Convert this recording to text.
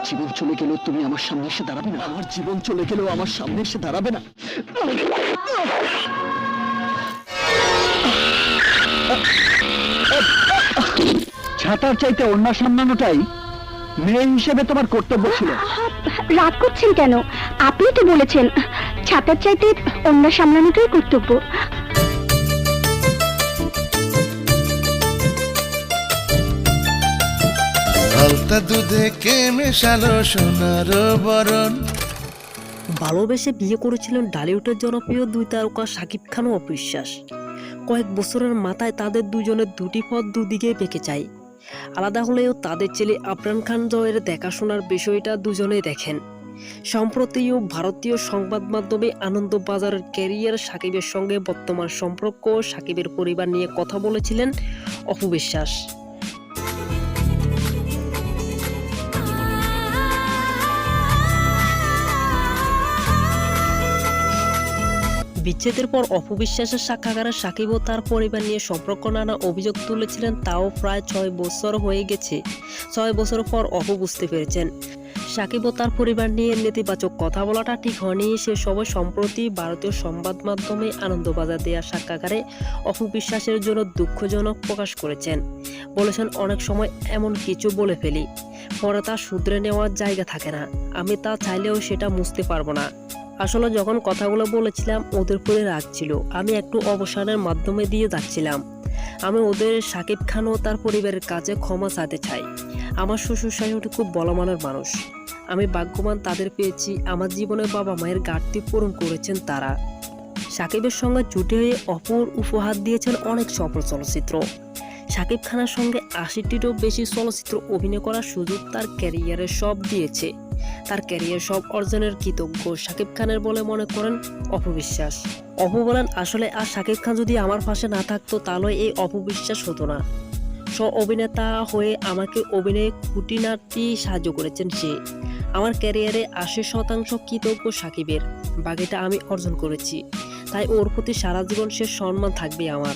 জীবন চলে গেলেও তুমি আমার সামনে এসে দাঁড়াবে না। আমার জীবন চলে গেলেও আমার সামনে এসে দাঁড়াবে না। ছাতার চাইতে ওড়না সামলানোটাই মেয়ে হিসেবে তোমার কর্তব্য ছিল। রাগ করছেন কেন? আপনি তো বলেছেন ছাতার চাইতে অন্য সামলানোটাই কর্তব্য। আলতা দুধে কে মেশালো সোনার বরণ। ভালোবেসে বিয়ে করেছিলেন ঢালিউডের জনপ্রিয় দুই তারকা শাকিব খান ও অপু বিশ্বাস। কয়েক বছরের মাথায় তাদের দুজনের দুটি পথ দুদিকে বেঁকে যায়। আলাদা হলেও তাদের ছেলে আফরান খান জয়ের দেখাশোনার বিষয়টা দুজনেই দেখেন। সম্প্রতিও ভারতীয় সংবাদ মাধ্যমে আনন্দবাজারের ক্যারিয়ার শাকিবের সঙ্গে বর্তমান সম্পর্ক শাকিবের পরিবার নিয়ে কথা বলেছিলেন অপু বিশ্বাস। বিচ্ছেদের পর অপু বিশ্বাসের সাক্ষাৎকারে শাকিব ও তার পরিবার নিয়ে সম্পর্ক নানা অভিযোগ তুলেছিলেন। তাও প্রায় 6 বছর হয়ে গেছে। 6 বছর পর অপু বুঝতে পেরেছেন শাকিব ও তার পরিবার নিয়ে নেতিবাচক কথা বলাটা ঠিক হয়নি। সে সময় সম্প্রতি ভারতীয় সংবাদ মাধ্যমে আনন্দবাজার দেওয়া সাক্ষাৎকারে অপু বিশ্বাসের জন্য দুঃখজনক প্রকাশ করেছেন। বলেছেন, অনেক সময় এমন কিছু বলে ফেলি, পরে তা শুধরে নেওয়ার জায়গা থাকে না। আমি তা চাইলেও সেটা মুছতে পারবো না। আসলে যখন কথাগুলো বলেছিলাম ওদের পরে রাগ ছিল। আমি একটু অবসানের মাধ্যমে দিয়ে যাচ্ছিলাম। আমি ওদের শাকিব খান ও তার পরিবারের কাছে ক্ষমা চাইতে চাই। আমার শ্বশুর শাশুড়ি খুব বলমানের মানুষ। আমি ভাগ্যবান তাদের পেয়েছি। আমার জীবনে বাবা মায়ের ঘাটতি পূরণ করেছেন তারা। শাকিবের সঙ্গে জুটে হয়ে অপুর উপহার দিয়েছেন অনেক সফল চলচ্চিত্র। শাকিব খানের সঙ্গে 80টিরও বেশি চলচ্চিত্র অভিনয় করার সুযোগ তার ক্যারিয়ারে সব দিয়েছে। তার ক্যারিয়ার সব অর্জনের কৃতজ্ঞ শাকিব খানের বলে মনে করেন অপু বিশ্বাস। অপু বলেন, আসলে আর শাকিব খান যদি আমার পাশে না থাকতো তাহলে এই অপু বিশ্বাস হতো না। সহ অভিনেতা হয়ে আমাকে অভিনয়ে খুঁটিনাটি সাহায্য করেছেন সে। আমার ক্যারিয়ারে 80% কৃতজ্ঞ শাকিবের। বাকিটা আমি অর্জন করেছি, তাই ওর প্রতি সারা জীবন সে সম্মান থাকবে আমার।